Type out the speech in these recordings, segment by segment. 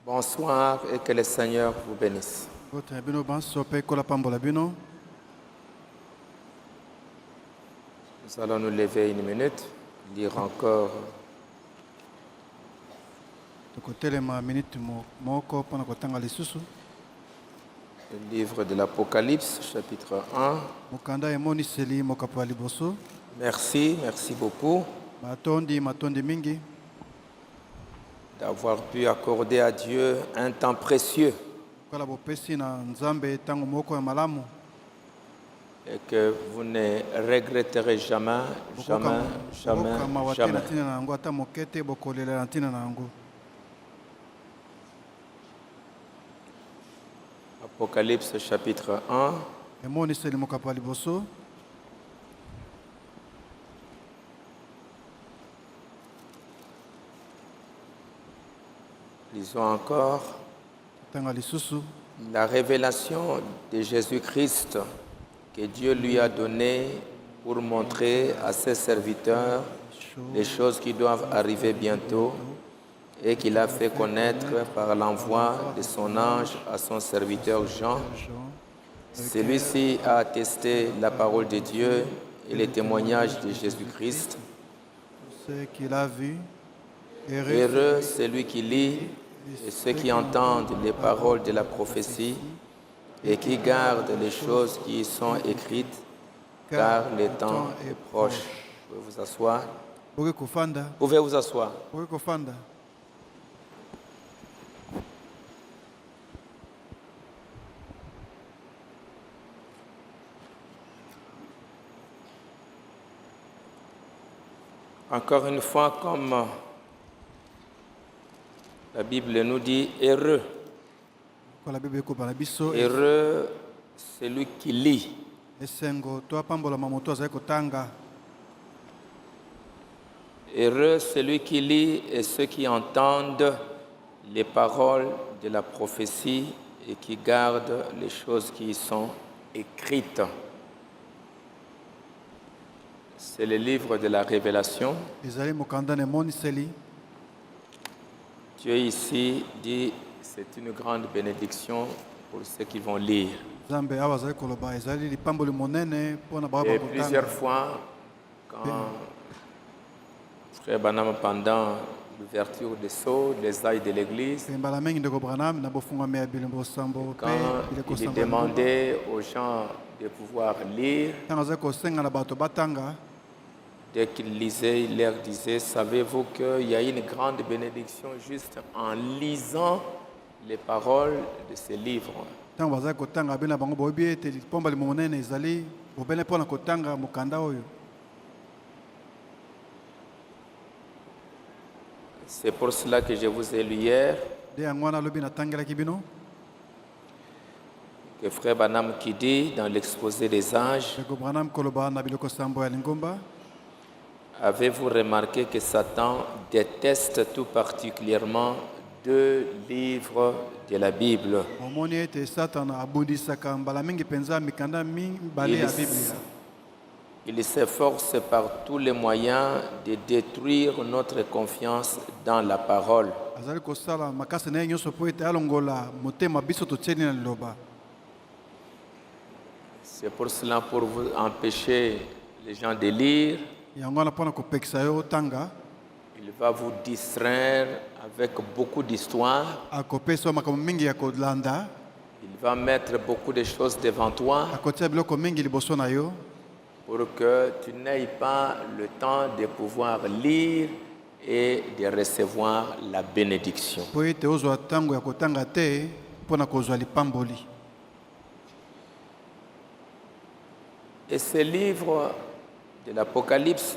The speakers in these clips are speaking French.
Bonsoir et que le Seigneur vous bénisse. Nous allons nous lever une minute, lire encore le livre de l'Apocalypse, chapitre 1. Merci beaucoup d'avoir pu accorder à Dieu un temps précieux et que vous ne regretterez jamais. Apocalypse chapitre 1. Lisons encore la révélation de Jésus-Christ que Dieu lui a donnée pour montrer à ses serviteurs les choses qui doivent arriver bientôt et qu'il a fait connaître par l'envoi de son ange à son serviteur Jean. Celui-ci a attesté la parole de Dieu et les témoignages de Jésus-Christ. Ce qu'il a vu. Heureux celui qui lit et ceux qui entendent les paroles de la prophétie et qui gardent les choses qui y sont écrites, car le temps est proche. Vous pouvez vous asseoir. Pouvez vous asseoir. Encore une fois, comme la Bible nous dit, heureux. Heureux celui qui lit. Heureux celui qui lit et ceux qui entendent les paroles de la prophétie et qui gardent les choses qui y sont écrites. C'est le livre de la Révélation. Dieu ici dit c'est une grande bénédiction pour ceux qui vont lire. Et plusieurs fois, quand Frère Branham, pendant l'ouverture des sceaux, des ailes de l'église, quand il demandait aux gens de pouvoir lire, dès qu'il lisait, il leur disait, savez-vous qu'il y a une grande bénédiction juste en lisant les paroles de ce livre. C'est pour cela que je vous ai lu hier que Frère Branham qui dit dans l'exposé des âges, avez-vous remarqué que Satan déteste tout particulièrement deux livres de la Bible? Il s'efforce par tous les moyens de détruire notre confiance dans la parole. C'est pour cela, pour vous empêcher les gens de lire, il va vous distraire avec beaucoup d'histoires. Il va mettre beaucoup de choses devant toi pour que tu n'aies pas le temps de pouvoir lire et de recevoir la bénédiction. Et ce livre de l'Apocalypse,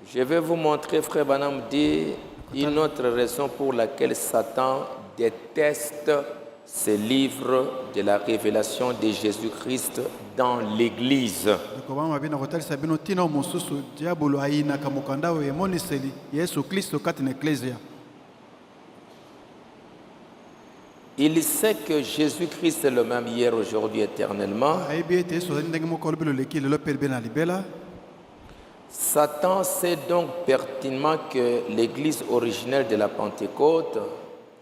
je vais vous montrer, Frère Branham dit, une autre raison pour laquelle Satan déteste ce livre de la révélation de Jésus-Christ dans l'Église. Il sait que Jésus-Christ est le même hier, aujourd'hui, éternellement. Satan sait donc pertinemment que l'église originelle de la Pentecôte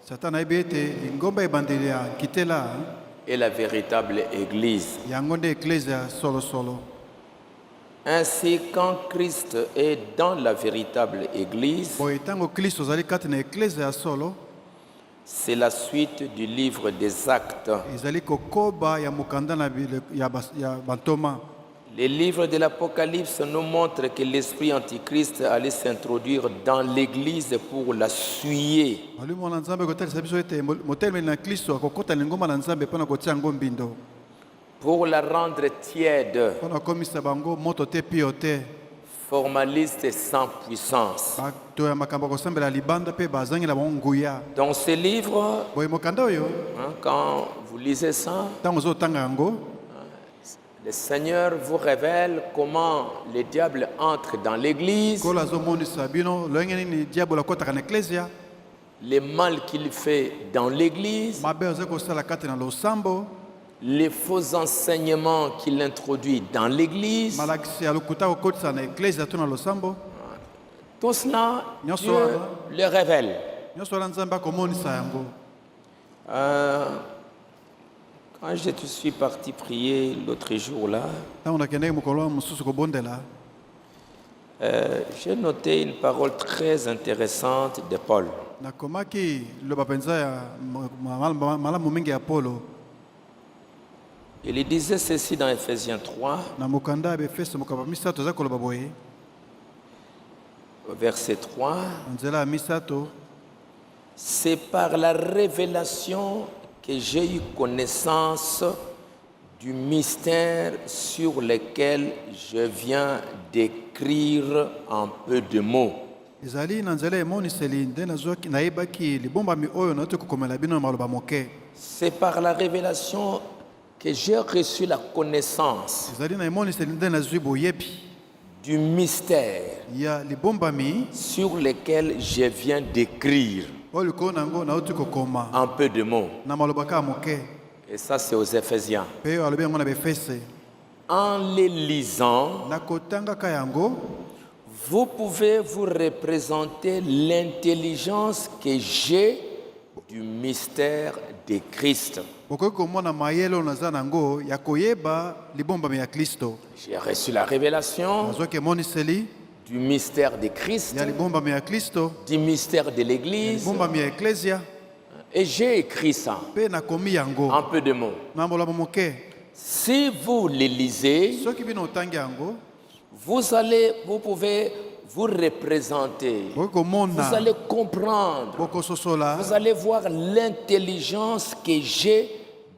Satan ayebi ete lingomba ebandeli ya nkitela est la véritable église. yango nde eklezia solosolo. Ainsi, quand Christ est dans la véritable église, Boye ntango Kristo azali kati na eklezia ya solo, c'est la suite du livre des Actes. ezali kokoba ya mokanda na ya bantoma. Les livres de l'Apocalypse nous montrent que l'esprit antichrist allait s'introduire dans l'église pour la souiller. Malumu na Nzambe kotalisa biso ete motelemeli na Kristo akokota lingomba na Nzambe mpona kotia yango mbindo, Pour la rendre tiède, mpona kokomisa bango moto te pio te, formaliste et sans puissance. bato ya makambo ya kosambela libanda mpe bazangi na bango nguya. Dans ce livre, Boye mokanda oyo quand vous lisez ça, ntango ozotanga yango, le Seigneur vous révèle comment le diable entre dans l'église, kolo azomonisa bino loyenge nini diabolo akotaka na eklezia, le mal qu'il fait dans l'église, mabe azali kosala kati na losambo, les faux enseignements qu'il introduit dans l'église. malakisi ya lokuta kokotisa na eklezia to na losambo. Tout cela, Nyonso Dieu wana. le révèle. Nyonso wana Nzambe akomonisa yango. Quand je suis parti prier l'autre jour là, Ntango nakendeki mokolo mosusu kobondela, j'ai noté une parole très intéressante de Paul. nakomaki liloba mpenza ya malamu mingi ya Polo. Il disait ceci dans Ephésiens 3, Na mokanda ya Befeso mokaba misato aza koloba boye, verset 3. na nzela ya misato: C'est par la révélation que j'ai eu connaissance du mystère sur lequel je viens d'écrire en peu de mots. ezali na nzela emoniseli nde nazwaki nayebaki libombami oyo nauti kokomela bino na maloba moke. C'est par la révélation que j'ai reçu la connaissance Ezali na emoniseli nde nazwi boyebi du mystère ya libombami sur lequel je viens d'écrire oyo likolo na yango nauti kokoma en peu de mots. na maloba kaka moke. Et ça, c'est aux Éphésiens. Mpe oyo alobi yango na Befese. En les lisant, Na kotangaka yango, vous pouvez vous représenter l'intelligence que j'ai du mystère de Christ. okoki komona mayele oyo naza nango ya koyeba libombami ya Kristo. J'ai reçu la révélation Nazwaki emoniseli du mystère de Christ, ya libombami ya Kristo, du mystère de ya l'Église, libombami ya eklezia, et j'ai écrit ça mpe nakomi yango en peu de mots. na maloba moke. Si vous le lisez, Soki bino otangi yango, vous pouvez vous représenter, okoki vous komona, allez comprendre, bokososola, vous allez voir l'intelligence que j'ai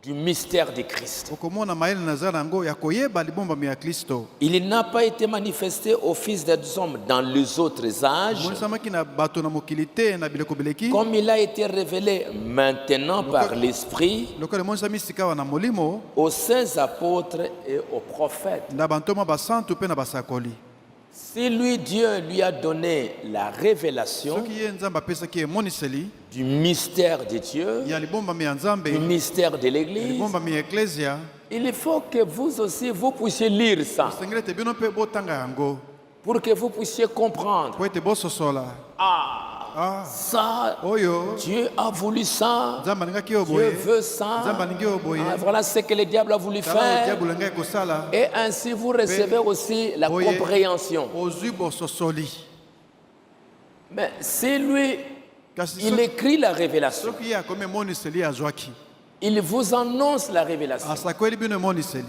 du mystère de Christ. okomona mayele naza nango ya koyeba libombami ya Kristo. Il n'a pas été manifesté aux fils des hommes dans les autres âges, Monisamaki na bato na mokili te na bileko bileki, comme il a été révélé maintenant par l'Esprit lokola emonisami sika wana molimo aux saints apôtres et aux prophètes. na bantoma basantu mpe na basakoli. Si lui, Dieu lui a donné la révélation Soki ye Nzambe apesaki emoniseli du mystère de Dieu, ya libombami ya Nzambe, du mystère de l'Église, libombami ya eklezia, il faut que vous aussi, vous puissiez lire ça, osengeli ete bino mpe botanga yango pour que vous puissiez comprendre. po ete bososola. Ça, Oyo Dieu a voulu ça, Nzambe alingaki oyo Dieu boye, veut ça. Nzambe alingi oyo boye, Voilà ce que le diable a voulu tala oyo faire. diable alingai kosala, Et ainsi, vous recevez aussi la Boye. compréhension. ozwi bososoli. Mais si lui, Kasi il écrit la révélation, soki ye akomi emoniseli azwaki, il vous annonce la révélation, asakweli bino emoniseli,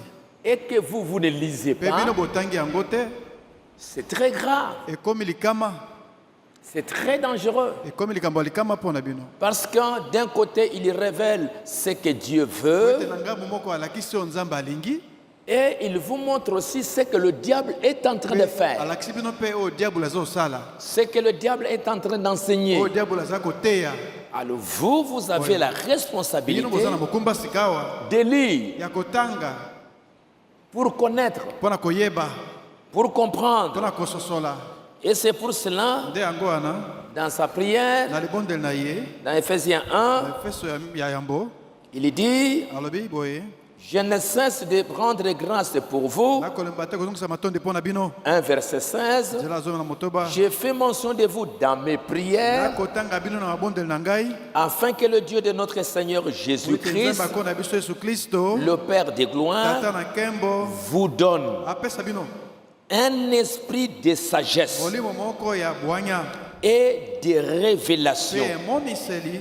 et que vous ne lisez mpe bino pas, botangi yango te, c'est très grave, ekomi likama, c'est très dangereux. ekomi likambo ya likama mpo na bino. Parce que d'un côté, il révèle ce que Dieu Ete veut, na ngambo moko alakisi oyo Nzambe alingi, et il vous montre aussi ce que le diable est en train de faire, alakisi bino mpe oyo diable aza kosala, ce que le diable est en train d'enseigner. oyo diable aza koteya. Alors vous avez la Bino responsabilité boza na mokumba sika awa de lire ya kotanga pour connaître, mpo na koyeba, pour mpo comprendre. na kososola. Et c'est pour cela, Nde yango wana dans sa prière, na libondeli na ye dans Ephésiens 1, na Efeso ya yambo il dit, alobi boye: Je ne cesse de rendre grâce pour vous. nakolemba te kozongisa matondi mpo na bino 1 verset 16. nzela azonga na motoba J'ai fait mention de vous dans mes prières nakotanga bino na mabondeli na ngai afin que le Dieu de notre Seigneur ete Jésus-Christ, nzambe akonda biso yesu kristo le Père de gloire, tata na nkembo vous donne apesa bino un esprit de sagesse molimo moko ya bwanya et de révélation mpe emoniseli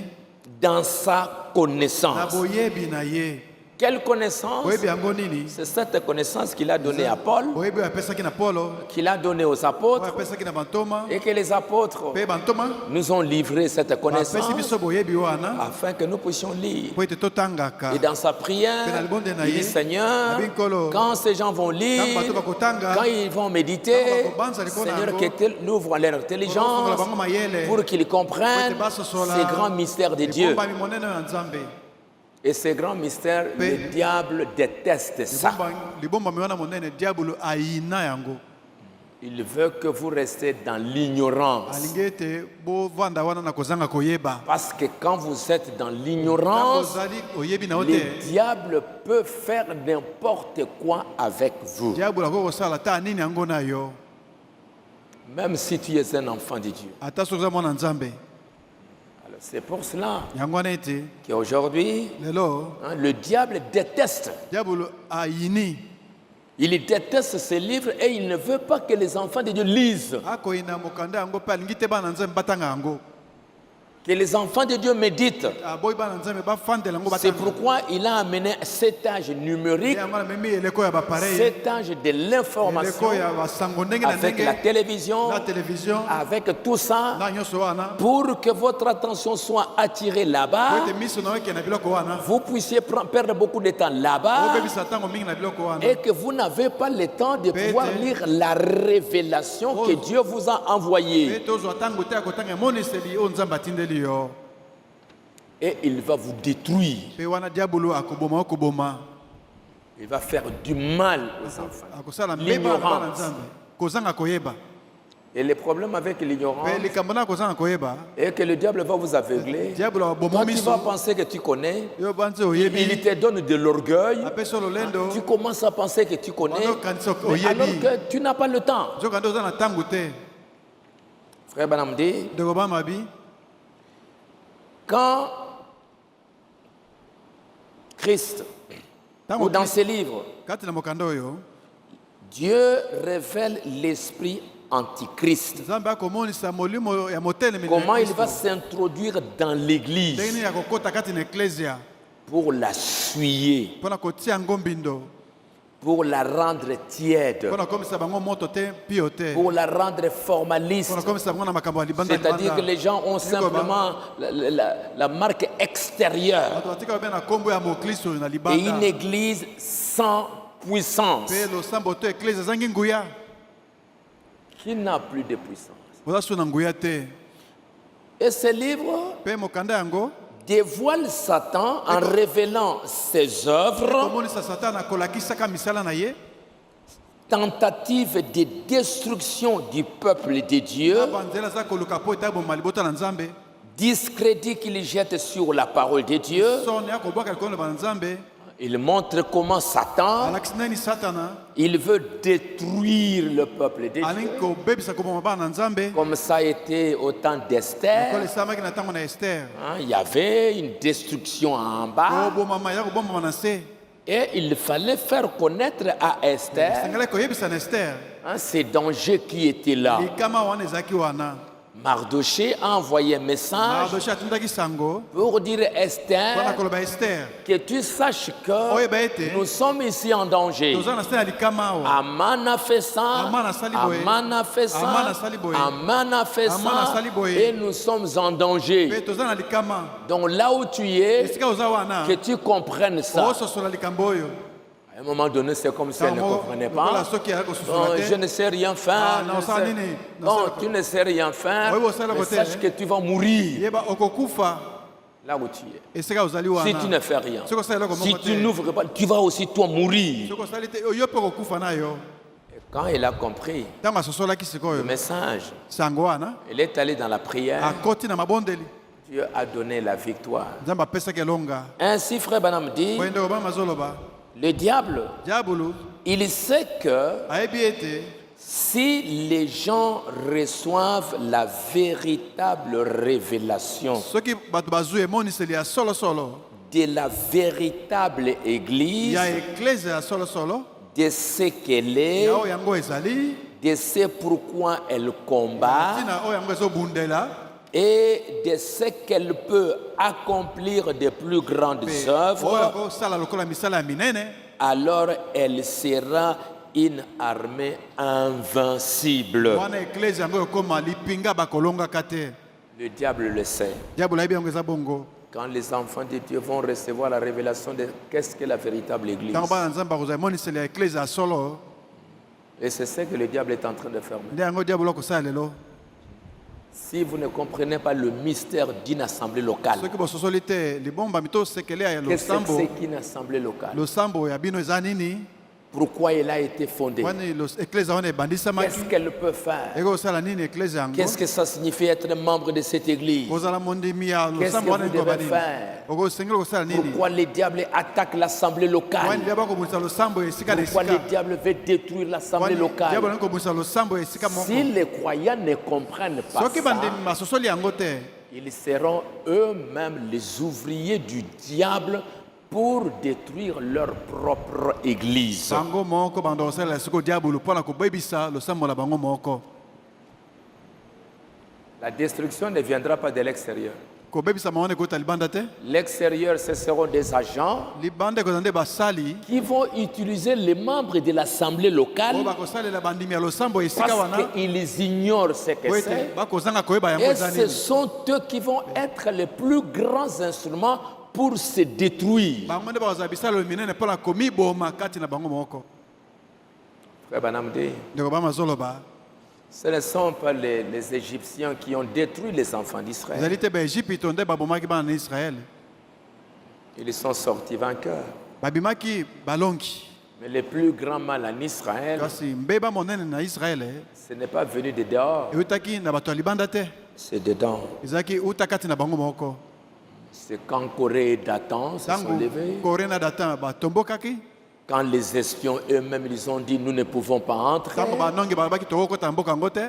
dans sa na connaissance. boyebi na ye Quelle connaissance? boyebi yango nini C'est cette connaissance qu'il a donnée à Paul, boyebi oyo apesaki na polo qu'il a donnée aux oyo apôtres, apesaki na bantoma et que les apôtres mpe bantoma nous ont livré cette bapesi connaissance biso boyebi wana afin que nous puissions lire. po ete totangaka Et dans sa prière, il dit Seigneur, quand ces gens vont lire, ntango bato bakotanga quand ils vont méditer, Seigneur, que ouvre leur intelligence ofongola bango mayele pour qu'ils comprennent ces grands mystères de Dieu. ebombami monene oyo ya nzambe Et ces grands mystères, le diable déteste ça. libombami wana monene diabolo ayina yango Il veut que vous restez dans l'ignorance. alingi ete bovanda wana na kozanga koyeba Parce que quand vous êtes dans ntango l'ignorance, ozali oyebi na yo le te diable peut faire n'importe quoi avec vous. diabolo akoki kosala ta nini yango na yo Même si tu es un enfant de Dieu. ata soki oza mwana nzambe Alors, c'est pour cela yango wana ete qu'aujourd'hui, lelo le diable déteste. diabolo ayini Il déteste ces livres et il ne veut pas que les enfants de Dieu lisent. akoyina mokanda yango mpe alingi te bana nzambe batanga yango Que les enfants de Dieu méditent. aboyi bana nzambe bafandela yango C'est batanga pourquoi il a amené cet âge numérique, yango namemi eleko ya bapareil cet âge de l'information, eleko ya basango ndenge na avec la ndenge télévision, na télévision avec tout ça, na nyonso wana pour que votre attention soit attirée po là-bas, ete miso na yo ekende na biloko wana vous puissiez perdre beaucoup de temps là-bas obebisa ntango mingi na biloko wana et que vous n'avez pas le temps de pouvoir lire la révélation que Dieu vous a envoyée. ete ozwa ntango te ya kotanga emoniseli oyo nzambe atindeli yo Et il va vous détruire. mpe wana diabolo akoboma okoboma Il va faire du mal aux enfants. akosala mbeba na bana L'ignorance. nzambe kozanga koyeba Et le problème avec l'ignorance mpe likambo na kozanga koyeba est que le diable va vous aveugler. diabolo aboma Toi, tu miso vas penser que tu connais. yo banzi Il oyebi te donne de l'orgueil. apesi yo lolendo Tu commences à penser que tu connais. ozokanisa Mais alors oyebi que tu n'as pas le temps. ozokanda oza na ntango te Frère Banam dit, ndeko bamabi quand Christ, ou dans ses livres, kati na mokanda oyo Dieu révèle l'esprit antichrist. nzambe akomonisa molimo ya motelemeli Comment il va s'introduire dans l'église ndenge nini ya kokota kati na eklesia pour la suyer, mpona kotia yango mbindo pour la rendre tiède, mpona komisa bango moto te mpio te pour la rendre formaliste. mpona komisa bango na makambo ya libanda C'est-à-dire que les gens ont simplement la marque extérieure bato batika babe na nkombo ya moklisto oyo na et libanda une église sans puissance mpe losambo to eklesia ezangi nguya qui n'a plus de puissance. oza so na nguya te Et ce livre mpe mokanda yango dévoile Satan en révélant ses œuvres, komonisa satana akolakisaka misala na ye tentative de destruction du peuple de Dieu, na banzela aza koluka mpo ete aboma libota na nzambe discrédit qu'il jette sur la parole de Dieu. sone akobwaka likolo na banzambe Il montre comment Satan, alakisi nani satana il veut détruire le peuple de Dieu, alingi kobebisa koboma bana na nzambe comme ça a été au temps ekolo d'Esther. esalamaki na ntango na ester Hein, il y avait une destruction en bas kobomama ya kobomama na se et il fallait faire connaître à Esther esengeli koyebisa na ester hein, ces dangers qui étaient là. likama wana ezalaki wana Mardoché a envoyé un message mardoche atindaki sango pour dire à mpona Esther koloba ester que tu saches oyeba que ete nous sommes ici en danger. toza na se ya likama awa Aman a fait ça, Aman asali boye. Aman a fait ça, Aman asali boye. Aman a fait Aman ça, asali boye. et nous sommes en danger. mpe toza na likama Donc là où tu es, esika oza wana que tu comprennes ça. ososola likambo oyo À un moment donné, c'est comme si elle ne comprenait lokola pas. soki ayaki Bon, kosusola je te ne sais rien Ah, faire. non, je ne ça, sais- nini, non, Bon, ça, tu ne sais rien faire. Oui, bon, ça, la Mais beauté, sache hein. que tu vas mourir yeba okokufa là où tu es. esika ozali Si tu wana ne fais rien, soki osali eloko si moko tu te n'ouvres pas, tu vas aussi toi mourir. soki osali te yo mpe okokufa na yo Et quand il a compris ntango asosolaki le sikoyo message, sango wana il est allé dans la prière. akoti na mabondeli Dieu a donné la victoire. nzambe apesaki elonga Ainsi, frère Banam dit, boye ndeko bama azoloba Le diable, diabolo il sait que ayebi ete si les gens reçoivent la véritable révélation soki bato bazwi emoniseli ya solosolo de la véritable église, ya eklese ya solosolo de ce qu'elle est, ya oyo yango ezali de ce pourquoi elle combat ntina oyo yango ezobundela et de ce qu'elle peut accomplir de plus grandes oyo œuvres, akosala lokola misala ya minene alors elle sera une armée invincible. wana eklese yango ekoma lipinga bakolongaka te. Le diable le sait. diabolo ayebi yango eza bongo Quand les enfants de Dieu vont recevoir la révélation de qu'est-ce que la véritable église, ntango bana nzambe bakozwa emoniseli ya eklese ya solo et c'est ce que le diable est en train de faire. nde yango diabolo akosala lelo Si vous ne comprenez pas le mystère d'une assemblée locale, soki bososoli te libombami to sekele ya qu'est-ce que losambo c'est qu'une assemblée locale? losambo ya bino eza nini Pourquoi elle a été fondée? wani eklese wana ebandisamaki Qu'est-ce qu'elle peut faire? ekosala nini eklese yango Qu'est-ce que ça signifie être membre de cette église? kozala mondimi ya Qu'est-ce losambo que wana vous ekoba devez nini faire? okosengeli kosala nini Pourquoi le diable attaque l'assemblée wani locale? diabo akomonisa losambo ya esika na Pourquoi le esika diable veut détruire l'assemblée wani diabo locale? nani komonisa losambo ya esika moko Si les croyants ne comprennent pas soki ça, bandimi basosoli yango te ils seront eux-mêmes les ouvriers du diable pour détruire leur propre église. bango moko banda kosalela siko diabolo mpona kobebisa losambo na bango moko La destruction ne viendra pas de l'extérieur. kobebisa bango nde ekota libanda te L'extérieur, ce seront des agents libanda ekozala nde basali qui vont utiliser les membres de l'assemblée oyo locale bakosalela bandimi ya losambo ya esika parce wana qu'ils ignorent ce que po ete c'est. bakozanga koyeba yango Et eza ce nini sont eux qui vont être les plus grands instruments pour se détruire. bango nde bakozala bisalelo minene mpona komiboma kati na bango moko Frère Branham dit, ndeko bamazoloba ce ne sont pas les Égyptiens qui ont détruit les enfants d'Israël. ezali te baegypito nde babomaki bana na israele Ils sont sortis vainqueurs. babimaki balongi Mais le plus grand mal en Israël, kasi mbeba monene na israele ce n'est pas venu de dehors, eutaki na bato ya libanda te c'est dedans. ezalaki euta kati na bango moko C'est quand Corée et Dathan se sont ntango levés, kore na datan batombokaki quand les espions eux-mêmes ils ont dit nous ne pouvons pas entrer, ntango banongi balobaki tokokota mboka yango te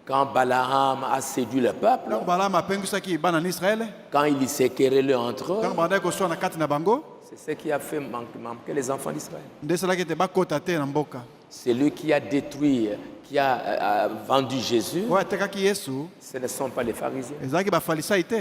quand Balaam a séduit le peuple, ntango balama apengisaki bana na israele quand ils s'est querellé entre eux, ntango bandaki koswana kati na bango c'est ce qui a fait manquer les enfants d'Israël. nde esalaki ete bakota te na mboka C'est lui qui a détruit, qui a vendu Jésus, oyo atekaki yesu ce ne sont pas les pharisiens. ezalaki bafalisai te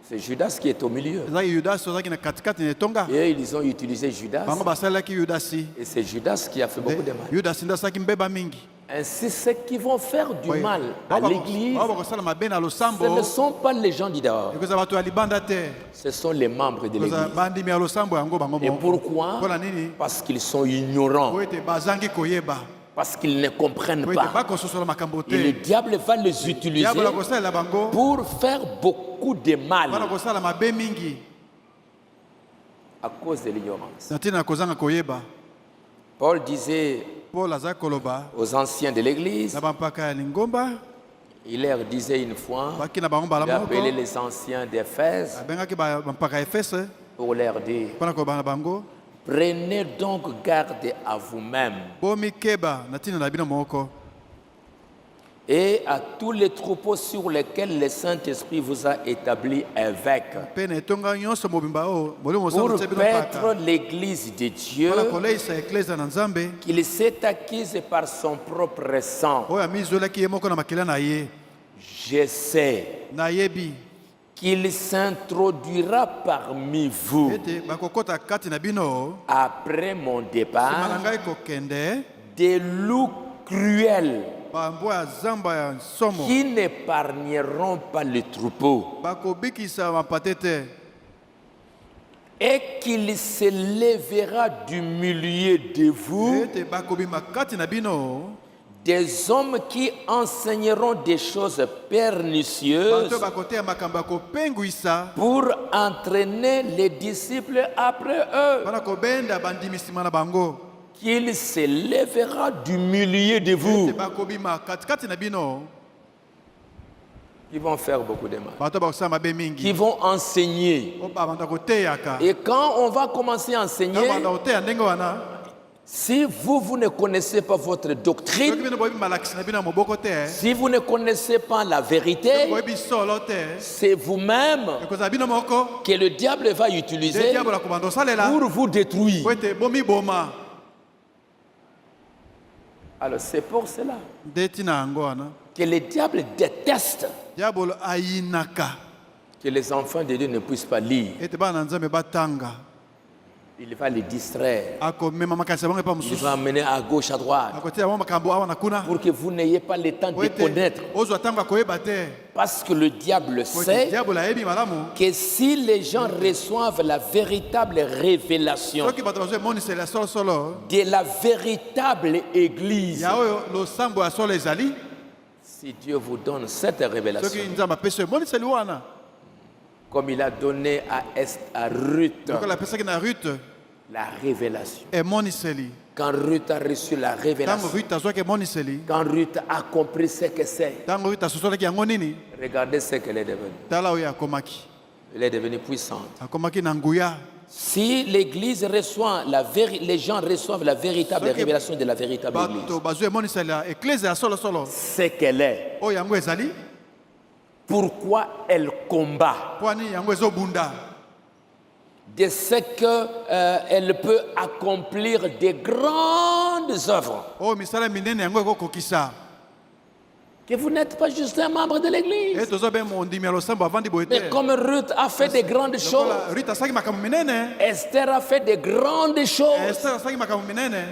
C'est Judas qui est au milieu. ezalaki yudasi ozalaki na katikati na etonga Et ils ont utilisé Judas. bango basalelaki yudasi Et c'est Judas qui a fait beaucoup de mal. yudasi nde asalaki mbeba mingi Ainsi, ceux qui vont faire du Oyo, mal à bao l'église, bakosala mabe na ce ne losambo sont pas les gens du dehors, ekozala bato ya libanda te ce sont les membres de ekozala l'église. bandimi ya losambo yango bango Et moko pourquoi? mpona nini Parce qu'ils sont ignorants, po ete bazangi koyeba parce qu'ils ne comprennent po ete pas. bakososola makambo Et le te diable va les utiliser diabolo akosalela bango pour faire beaucoup de mpona mal kosala mabe mingi à cause de l'ignorance. na ntina ya kozanga koyeba Paul disait paul azalaki koloba aux anciens de l'église, na bampaka ya lingomba il leur disait une fois, baki na bango il mbala moko appelait les anciens d'Éphèse abengaki bampaka ya efese pour leur dire, mpona koloba na bango prenez donc garde à vous-même bomikeba na ntina na bino moko et à tous les troupeaux sur lesquels le Saint-Esprit vous a établi évêque mpe na etonga nyonso mobimba oyo molimo pour mosantu tie bino paître mpaka l'église de Dieu mpona koleisa eklezia na nzambe qu'il s'est acquise par son propre sang. oyo amizwelaki ye moko na makila na ye Je sais nayebi qu'il s'introduira parmi vous ete bakokɔta kati na bino après mon nsima na départ ngai kokende des loups cruels bambwa ya zamba ya nsomo qui n'épargneront pas le troupeau bakobikisa mapate te et qu'il se lèvera du milieu de vous ete bakobima kati na bino des hommes qui enseigneront des choses pernicieuses bato bakoteya makambo ya kopengwisa pour entraîner les disciples après eux. mpona kobenda bandimi nsima na bango Qu'il se lèvera du milieu de vous. ete bakobima katikati na bino qui vont faire beaucoup de mal, bato bakosala mabe qui mingi vont enseigner. o babanda koteyaka Et quand on va commencer à enseigner, banda koteya ndenge wana si vous ne connaissez pas votre soki doctrine, bino boyebi malakisi na bino ya moboko te si vous ne connaissez pas la vérité, boyebi solo te c'est vous-même ekozala bino moko que le diable va nde utiliser diable akobanda kosalela pour vous détruire. po ete bomiboma Alors c'est pour cela nde ntina yango wana que le diable déteste diabolo ayinaka que les enfants de Dieu ne puissent pas lire. ete bana na nzambe batanga Il va les distraire. akomema makanisi bango epa Il mosusu va amener à gauche, à droite, akotia bango makambo awa na kuna pour que vous n'ayez pas le temps po de ete connaître. ozwa ntango ya koyeba te Parce que le diable po ete sait diabolo ayebi malamu que si les gens reçoivent la véritable révélation soki bato bazwa emoniseli ya solosolo de la véritable église, ya oyo losambo ya solo ezali si Dieu vous donne cette révélation, soki nzambe apesi yo emoniseli wana comme il a donné à Ruth lokola apesaki na rute la révélation. emoniseli Quand Ruth a reçu la ntango révélation, rute azwaki emoniseli quand Ruth a compris ce que c'est, ntango rute asosolaki yango nini regardez ce qu'elle est devenue. tala oyo akomaki Elle est devenue puissante. akomaki na nguya Si l'église reçoit les gens reçoivent la véritable Soki révélation de la véritable église, bato bazwa emoniseli ya eklese ya solosolo c'est qu'elle est. oyo yango ezali Pourquoi elle combat? mpo ani yango ezobunda De ce qu'elle peut accomplir de grandes œuvres. oyo misala minene yango ekokokisa Que vous n'êtes pas juste un membre de e l'église. tozwa mpe mondimi ya losambo avandi boye te Mais comme Ruth a fait de grandes choses, lokola rute asalaki makambo minene Esther a fait de grandes choses. ester asalaki makambo minene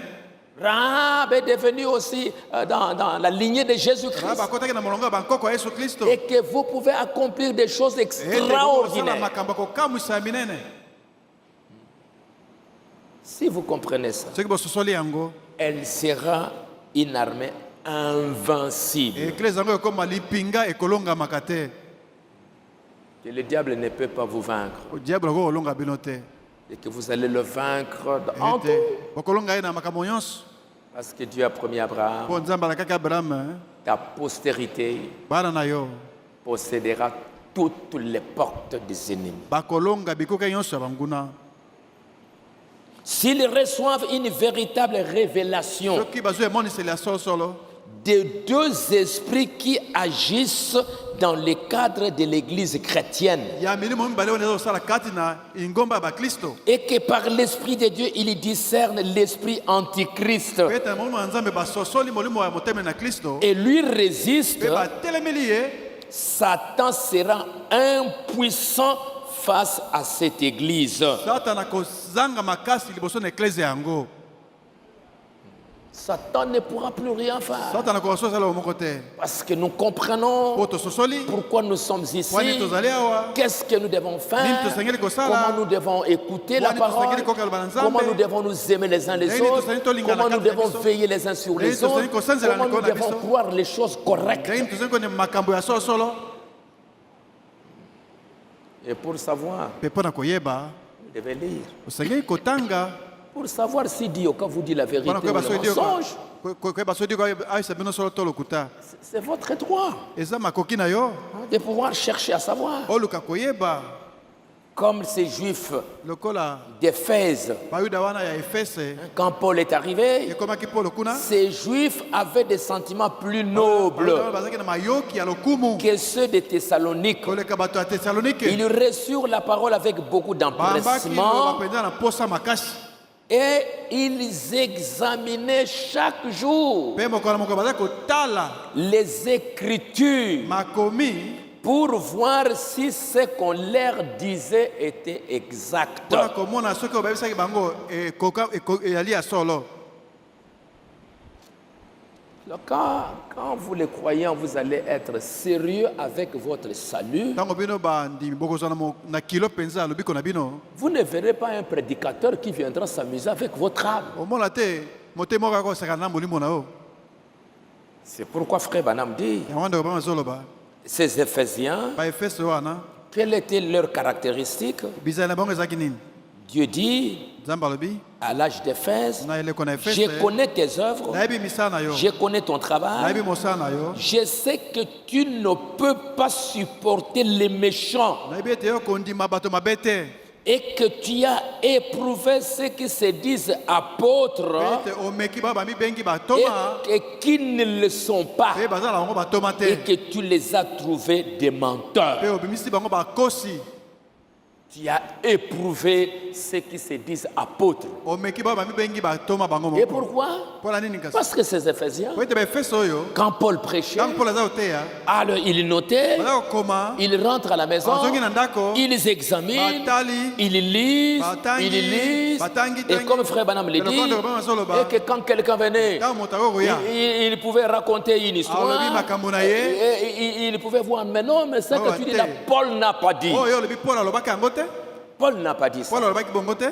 Rahab est devenue aussi dans la lignée de Jésus-Christ. raba akotaki na molongo ya bankoko ya yesu kristo Et que vous pouvez accomplir des choses ekosala extraordinaires. makambo akokamwisa ya minene Si vous comprenez ça, soki bososoli yango elle sera une armée invincible. eklese yango ekoma lipinga ekolongamaka te Que le diable ne peut pas vous vaincre. diable akokolonga bino te Et que vous allez le vaincre en tout. ete bokolonga ye na makambo nyonso Parce que Dieu a promis à Abraham, mpo nzambe alakaki abraham ta postérité bana na yo possédera toutes les portes des ennemis. bakolonga bikuke nyonso ya banguna S'ils reçoivent une véritable révélation soki bazwa emoniseli ya solosolo des deux esprits qui agissent dans le cadre de l'église chrétienne, ya milimo mibale oyo eza kosala kati na ingomba ya baklisto et que par l'esprit de Dieu, il discerne l'esprit antichrist po ete na molimo ya nzambe basosoli molimo ya moteme na kristo et lui résiste, mpe batelemeli ye Satan sera impuissant face à cette église. satana kozanga makasi liboso na eklese yango Satan ne pourra plus rien faire satana kokoso osala yo moko te parce que nous comprenons po tososoli pourquoi nous sommes ici, wani tozali awa qu'est-ce que nous devons nini faire, tosengeli comment kosala nous devons écouter la Wani parole, tosengeli kokaloba na Nzambe. comment nous devons nous aimer les uns les Ndenge autres, tosengeli tolingana comment nous kati na devons biso. veiller les uns sur les Ndenge tosengeli autres, kosanzela comment nous likolo na devons biso. croire les choses correctes. ndenge tozali kone makambo ya solosolo Et pour savoir, mpe mpo na koyeba vous devez lire. osengeli kotanga Pour savoir si Dioka vous dit la vérité mpo na ou koyeba le soki dio mensonge, koyeba soki dio ayisa bino solo to lokuta c'est votre droit eza makoki na yo de pouvoir chercher à savoir. oluka koyeba Comme ces juifs lokola d'Éphèse, bayuda wana ya efese quand Paul est arrivé, ekomaki polo kuna ces juifs avaient des sentiments plus nobles Bayuda wana bazalaki na mayoki ya lokumu que ceux de Thessalonique. koleka bato ya tesalonike Ils reçurent la parole avec beaucoup bambaki d'empressement bapenza na posa makasi et ils examinaient chaque jour mpe mokolo na mokolo bazali kotala les Écritures makomi pour voir si ce qu'on leur disait était exact. mpona komona soki oyo bayebisaki bango eyali ya solo Donc, quand vous les croyants, vous allez être sérieux avec votre salut. ntango bino bandimi bokozwa na kilo mpenza lobiko na bino Vous ne verrez pas un prédicateur qui viendra s'amuser avec votre âme. omona te motema moko akosaka na molimo na yo C'est pourquoi frère Banam dit, yango ndeko bama azoloba ces Éphésiens, baefese wana quelle était leur caractéristique? bizali na bango ezalaki nini Dieu dit, Nzambe alobi à l'âge d'Éphèse, na eleko na Efese je connais tes œuvres, nayebi misala na yo je connais ton travail, nayebi mosala na yo je sais que tu ne peux pas supporter les méchants nayebi ete yo kondima bato mabe te et que tu as éprouvé ceux qui se disent apôtres mpe ete omeki bao bamibengi batoma et qui ne le sont pas mpe baza na bango batoma et te que tu les as trouvés des menteurs. mpe obimisi bango bakosi Tu as éprouvé ceux qui se disent apôtres. omeki bao bamibengi batoma bango Et moko pourquoi? mpola nini kasi Parce que ces Éphésiens, po ete baefeso oyo quand Paul prêchait, ntango mpolo aza koteya alors ils notaient, baza kokoma ils rentrent à la maison, bazongi na ndako ils examinent, batali ils lisent, batangi, ils lisent. batangi, Et tangi. comme Frère Banam le Et le dit, compte de Robin Masoloba, et que quand quelqu'un venait, ntango moto akokoya il pouvait raconter une alobi histoire. makambo na ye Et il pouvait voir, mais non, mais ça Oh, que tu dis là, t'es- Paul n'a pas dit. oyo olobi paul alobaki yango te Paul n'a pas dit ça. paul alobaki bongo te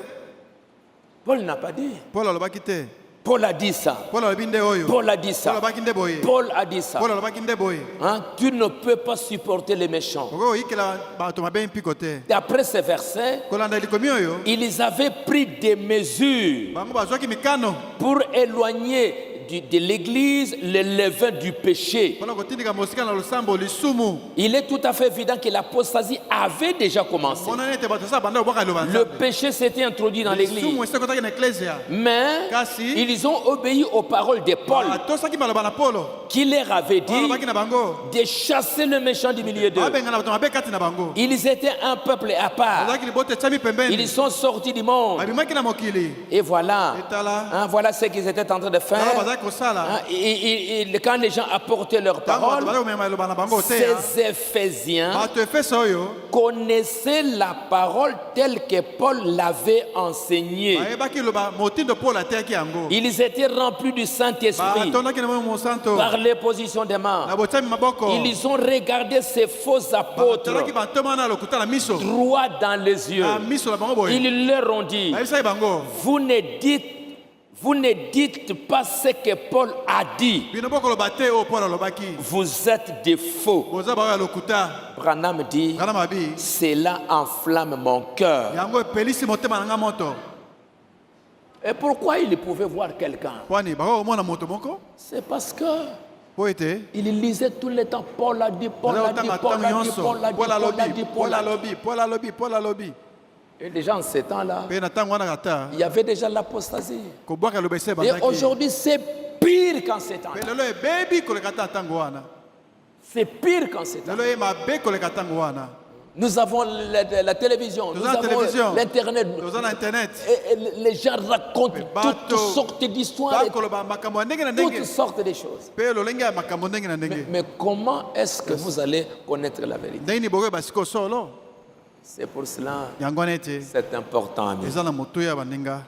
Paul n'a pas dit. paul alobaki te Paul a dit ça. paul alobi nde oyo Paul a dit paul ça. alobaki nde boye Paul a dit ça. paul alobaki nde boye Hein? Tu ne peux pas supporter les méchants. okoki oyikela bato mabe mpiko te D'après ces versets, kolanda likomi oyo ils avaient pris des mesures bango bazwaki mikano pour éloigner de l'Église le levain du péché. mpona kotindika mosika na losambo lisumu Il est tout à fait évident que l'apostasie avait déjà commencé. monani ete bato asa banda kobwaka liloba Le nzambe péché s'était introduit dans l'Église. lisumu esi ekotaki na eklesia Mais Kasi- ils ont obéi aux paroles de Paul atosaki maloba na polo qui leur avait Paul dit alobaki na bango de chasser le méchant du milieu d'eux. abenga na bato mabe kati na bango Ils étaient un peuple à part. bazalaki libote etiami pembeni Ils sont sortis du monde. babimaki na mokili Et voilà. etala Hein, voilà ce qu'ils étaient en train de tala faire. bazalaki kosala Hein, quand les gens apportaient leurs ntango bato paroles, bazalaki komema liloba na bango te ces Éphésiens bato efeso oyo connaissaient la parole telle que Paul l'avait enseignée. bayebaki liloba motindo paul ateyaki yango Ils étaient remplis du Saint-Esprit batondaki na moyo mosanto par l'imposition des mains. na botiami maboko Ils ont regardé ces faux apôtres batalaki batoma na lokuta na miso droit dans les yeux. na miso na bango boye Ils leur ont dit, bayebisaki bango vous ne dites pas ce que Paul a dit. bino bokoloba te oyo paul alobaki Vous êtes des faux. boza baoyo ya lokuta Branham dit, ngana mabi cela enflamme mon cœur. yango epelisi motema na nga moto Et pourquoi il pouvait voir quelqu'un? pwani bakokomona moto moko C'est parce que po ete il lisait tout le temps, Paul a dit, Paul a dit, otanga Paul ntango a dit, nyonso Paul a dit, paul Paul a alobi dit, paul Paul a dit. alobi paul alobi paul alobi Et déjà en ces temps-là, mpe na ntango wana kata il y avait déjà l'apostasie. kobwaka liloba ese Et ebandaki aujourd'hui, c'est pire qu'en ces temps. mpe lelo ebebi koleka ta ntango wana C'est pire qu'en ces temps. lelo ye mabe koleka ntango wana Nous avons la télévision, nous toza na avons télévision l'Internet. toza na internet Et les gens racontent toutes sortes d'histoires et bakoloba makambo ya ndenge na toutes ndenge sortes de choses. mpe lolenge ya makambo ndenge na ndenge Mais comment est-ce que vous allez connaître la vérité? ndenge nini bokoyeba sikoyo solo C'est pour cela yango wana ete c'est important, amis. eza na moto ya baninga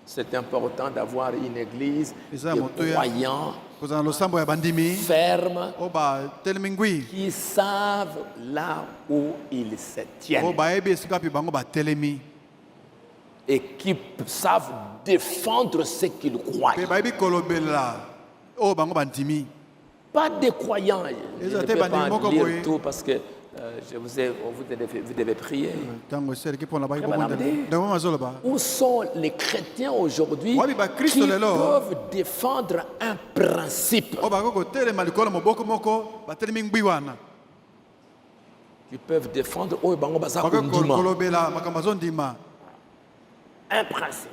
C'est important d'avoir une église Eza de moto ya- croyants kozala na losambo ya bandimi fermes oyo batelemi ngwi qui savent là où ils se oyo tiennent bayebi esika wapi bango batelemi et qui savent défendre ce qu'ils croient. mpe bayebi kolobela oyo bango bandimi Pas des croyants. Je Eza ne te peux bandimi pas moko lire boye. tout parce que vous devez prier. ntango eseleki mpona baki Frère Banabé. ndenge mazoloba Où sont les chrétiens aujourd'hui Wabi ba Kristo qui lelo. peuvent défendre un principe? oyo bakoki kotelema likolo moboko moko batelemi ngwi wana Qui peuvent défendre oyo bango baza bakoki kondima. kolobela makambo azondima Un principe.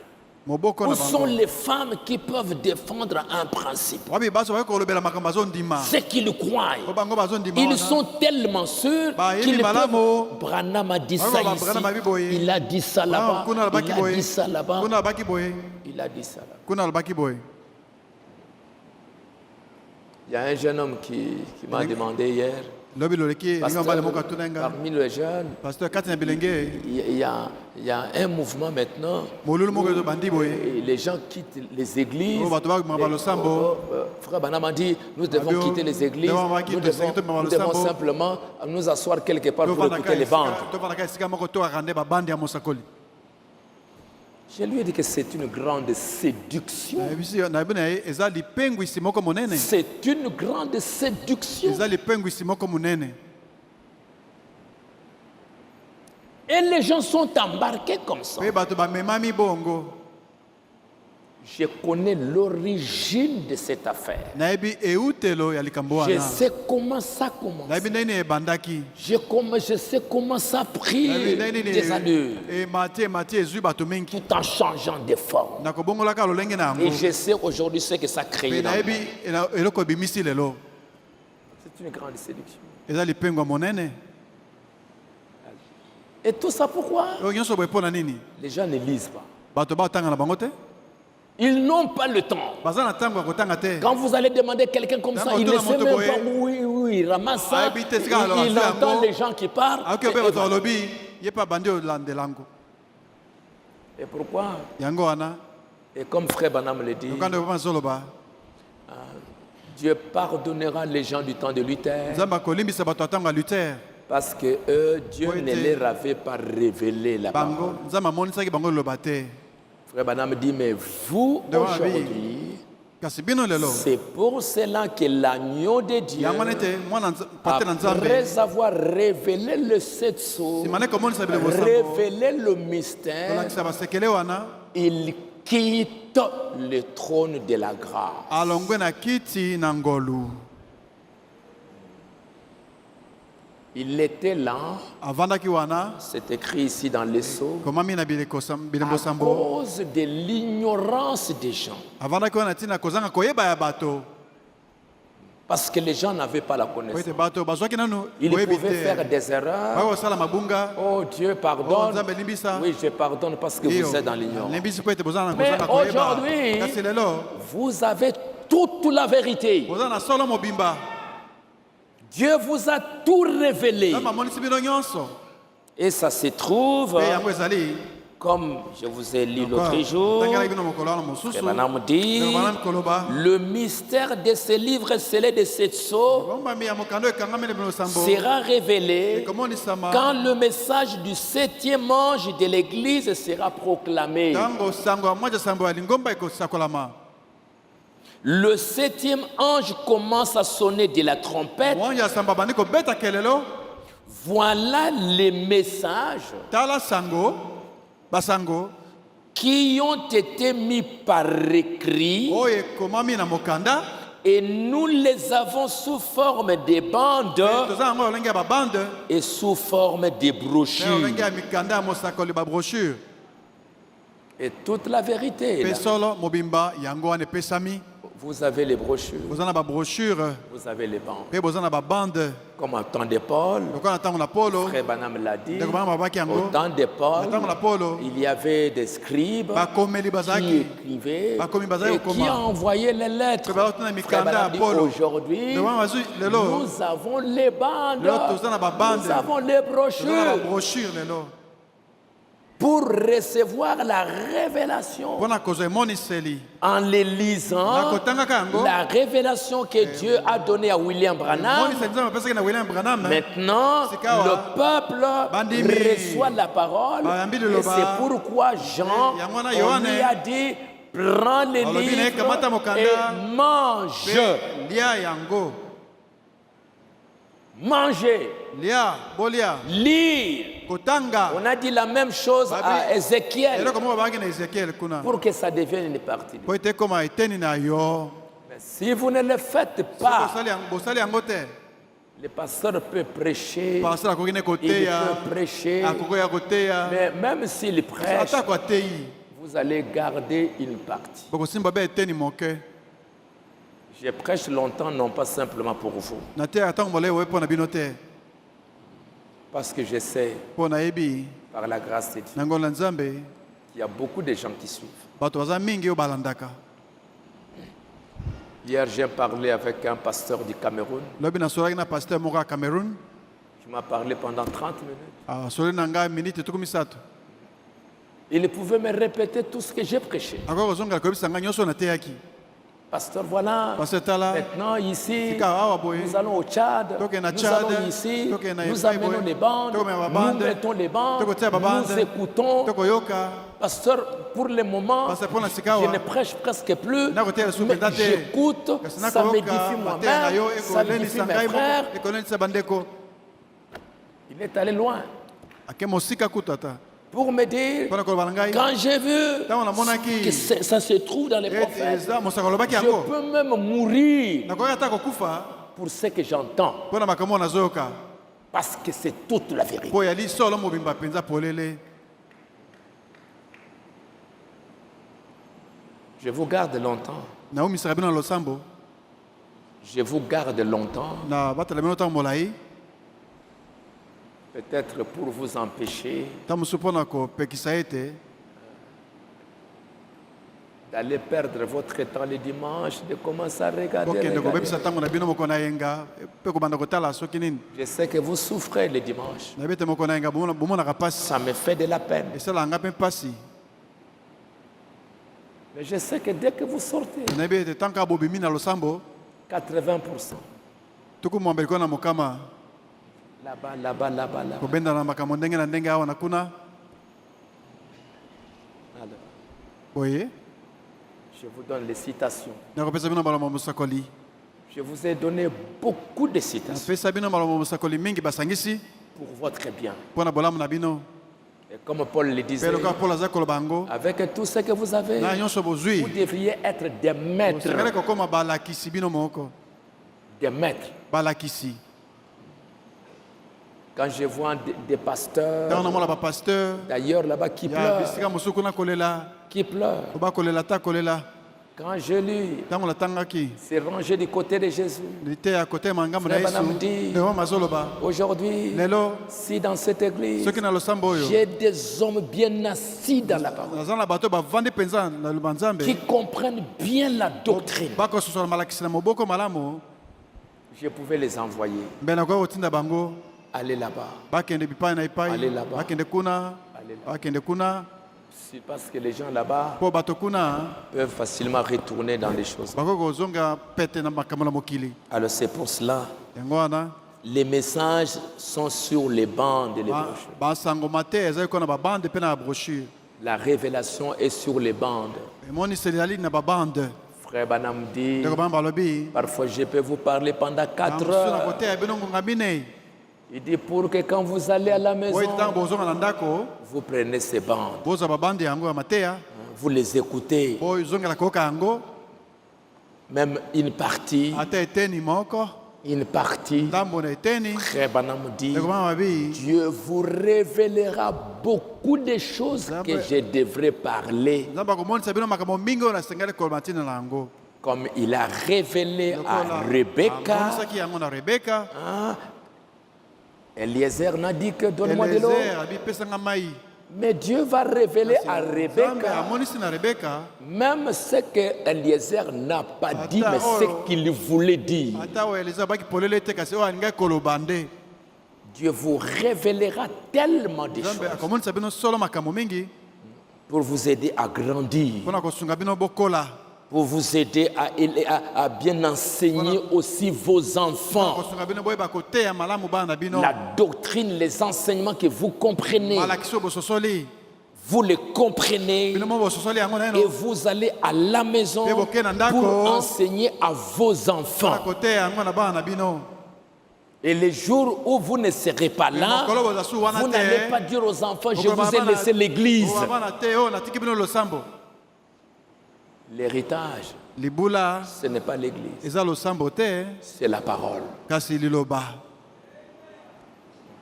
moboko Où na sont bango les femmes qui peuvent défendre un principe? wabi baso bakoki kolobela makambo azondima Ce qu'ils croient. oyo bango bazondima Ils wana sont tellement sûrs Bah, il qu'ils est malade, peuvent... Branham a dit ça Bah, ici. Branham a dit boye. Il a dit ça Ah, là-bas. kuna alobaki Il a boye. dit ça là-bas. kuna alobaki boye Il a dit ça là-bas. kuna alobaki boye Il y a un jeune homme qui m'a demandé hier, lobi loleki elinga pasteur, mbale moko atuna nga parmi les jeunes, pasteur kati na bilenge il y a un mouvement maintenant. molulu moko ezobandi boye Et les gens quittent les églises. oyo bato bakoma losambo Frère Banam a dit, nous devons Abio, quitter les églises. devons quitter Nous les églises, devons devons Sambo. simplement nous asseoir quelque part pour écouter les bandes. tovandaka esika moko tokaka nde babandi ya mosakoli Je lui ai dit que c'est une grande séduction. nayebi na ye eza lipengwisi moko monene C'est une grande séduction. eza lipengwisi moko monene Et les gens sont embarqués comme ça. Pe bato bamemami bongo. Je connais l'origine de cette affaire. Nayebi eutelo ya likambo Je wana. sais comment ça commence. Nayebi ndenge nini ebandaki. Je sais comment ça a pris des allures. Matie ezwi bato mingi. Tout en changeant de forme. Nakobongolaka lolenge na Et yango. je sais aujourd'hui ce que ça crée. Pe nayebi eloko ebimisi lelo. C'est une grande séduction. Eza lipengo monene. Et tout ça pourquoi? Oyo nyonso boye pona nini? Les gens ne lisent pas. Bato batanga na bango te. Ils n'ont pas le temps. Baza na tango ya kotanga te. Quand vous allez demander quelqu'un comme ça, il ne sait même pas où il ramasse ça. Il entend les gens qui parlent. Akoki obe bato alobi ye pa bandi olandelango. Et pourquoi? Yango wana. Et comme frère Banam le dit, Lokando papa zoloba. Dieu pardonnera les gens du temps de Luther. Nzamba kolimbisa bato atanga Luther. Parce que Dieu ne leur avait pas révélé la parole. Bango nzamba monisaki bango loba te. Frère Banam dit, mais vous, aujourd'hui, c'est pour cela que l'agneau de Dieu, après avoir révélé le sept sceaux, révélé le mystère, il quitte le trône de la grâce. Il était là, c'est écrit ici dans les sceaux, à cause de l'ignorance des gens. Parce que les gens n'avaient pas la connaissance. Ils pouvaient faire des erreurs. Oh Dieu pardonne. Oui, je pardonne parce que vous êtes dans l'ignorance. Mais aujourd'hui, vous avez toute la vérité. Dieu vous a tout révélé. Et ça se trouve, comme je vous ai lu l'autre jour, Madame dit, le mystère de ce livre scellé de sept sceaux sera révélé quand le message du septième ange de l'Église sera proclamé. Le septième ange commence à sonner de la trompette. Voilà les messages qui ont été mis par écrit et nous les avons sous forme de bandes et sous forme de brochures. Et toute la vérité est là. Vous avez les brochures. Vous avez les bandes. Comme en temps de Paul, frère Banam l'a dit, au temps de Paul, il y avait des scribes qui écrivaient et qui envoyaient les lettres. Frère Banam dit, aujourd'hui, nous avons les bandes, nous avons les brochures. Pour recevoir la révélation, en les lisant, la révélation que Dieu a donnée à William Branham, maintenant le peuple reçoit la parole et c'est pourquoi Jean, on lui a dit, prends les livres et mange. Manger, lire. On a dit la même chose à Ézéchiel pour que ça devienne une partie. Mais si vous ne le faites pas, le pasteur peut prêcher, il peut prêcher, mais même s'il prêche, vous allez garder une partie. Je prêche longtemps, non pas simplement pour vous. Parce que je sais, par la grâce de Dieu, il y a beaucoup de gens qui suivent. Hier, j'ai parlé avec un pasteur du Cameroun. Il m'a parlé pendant 30 minutes. Il pouvait me répéter tout ce que j'ai prêché. Pasteur, voilà, maintenant ici, nous allons au Tchad, nous allons ici, nous amenons les bandes, nous mettons les bandes, nous écoutons. Pasteur, pour le moment, je ne prêche presque plus, mais j'écoute, ça m'édifie moi-même, ça édifie mes frères. Il est allé loin. ake mosika kutu ata pour me dire, mpona koloba na ngai quand j'ai vu ntango namonaki que ça se trouve dans les prophètes, eza mosaka olobaki je yango peux même mourir nakoki ata kokufa pour ce que j'entends, mpona makambo oyo nazoyoka parce que c'est toute la vérité. mpo yali solo mobimba mpenza polele. Je vous garde longtemps. naumisaka bino na losambo Je vous garde longtemps, na batala bino ntango molai peut-être pour vous empêcher ntango mosusu mpona kopekisa ete d'aller perdre votre temps le dimanche, de commencer à regarder. bokende kobebisa ntango na bino moko na yenga mpe kobanda kotala soki nini. Je sais que vous souffrez le dimanche. nayebi ete moko na yenga bomonaka mpasi Ça me fait de la peine. esalanga mpe mpasi. Mais je sais que dès que vous sortez, nayebi ete ntango bobimi na losambo 80%, tuku mwambeli ko na mokama là-bas, là-bas, là-bas, là-bas. kobenda na makambo ndenge na ndenge awa na kuna Alors, boye je vous donne les citations. nakopesa bino maloba mosakoli Je vous ai donné beaucoup de citations napesa bino maloba mosakoli mingi basangisi pour votre bien. mpo na bolamu na bino Et comme Paul le mpe disait, lokola mpolo aza koloba yango avec tout ce que vous avez, na nyonso bozwi vous devriez être des maîtres. osengeli kokóma balakisi bino moko Des maîtres. balakisi. Quand je vois des pasteurs, ntango namona bapasteur d'ailleurs là-bas, qui ya pleurent, bisika mosusu kuna kolela qui pleurent. po bakolela ta kolela. Quand je lis, ntango natangaki c'est rangé du côté de Jésus. lite ya kotema ngambo na Frère yesu Branham dit, ndeko mazoloba aujourd'hui, lelo si dans cette église, soki na losambo oyo j'ai des hommes bien assis dans la parole, naza na bato bavandi mpenza na loba nzambe qui comprennent bien la doctrine, bakososola malakisi na moboko malamu je pouvais les envoyer. mbe nakoki kotinda bango Aller là-bas. bakende bipai na epai Aller là-bas. bakende kuna Aller là-bas. bakende kuna C'est parce que les gens là-bas mpo bato kuna peuvent facilement retourner dans les choses. bakoki kozonga pete na makambo na mokili. Alors c'est pour cela, yango wana les messages sont sur les bandes et les brochures. basango te ezali kona babande mpe na babrochure La révélation est sur les bandes. emoniseli ezali na babande. Frère Banam dit, ndeko bana balobi parfois je peux vous parler pendant 4 mosusu na heures. koteya bino ngonga minei Il dit pour que quand vous allez à la oyo maison, ntango bozonga na ndako vous prenez ces bandes, bozwa babande yango ya mateya vous les écoutez, mpo ezongela koyoka yango même une partie, ata eteni moko ndambo na eteni. Frère Banam dit, ndeko bana babi Dieu vous révélera beaucoup de choses que je devrais parler, nzambe akomonisa bino makambo mingi oyo nasengeli koloba ntina na yango comme il a révélé à Rebecca. amonisaki yango na rebeka. Eliezer n'a dit que donne-moi de l'eau. Eliezer abi pesanga mai. Mais Dieu va révéler à nzambe Rebecca amonisi na rebeka même ce que Eliezer n'a pas dit, mais ce qu'il voulait dire. ata oyo eliezer abaki polele te kasi oyo alingaki koloba nde. Dieu vous révélera tellement de nzambe choses akomonisa bino solo makambo mingi pour vous aider à grandir, mpona kosunga bino bokola, pour vous aider à bien enseigner aussi vos enfants. kosunga bino boyeba koteya malamu bana na bino. La doctrine, les enseignements que vous comprenez, malakisi oyo bososoli vous les comprenez bino mo bososoli yango na et eno vous allez à la maison pour enseigner à vos mpona enfants. koteya yango na bana na bino. Et les jours où vous ne serez pas là, mokolo bozasu wana vous n'allez pas te dire aux enfants, je vous ai laissé l'église. bana te oyo natiki bino losambo. L'héritage, libula ce n'est pas l'église, eza losambo te c'est la parole. kasi liloba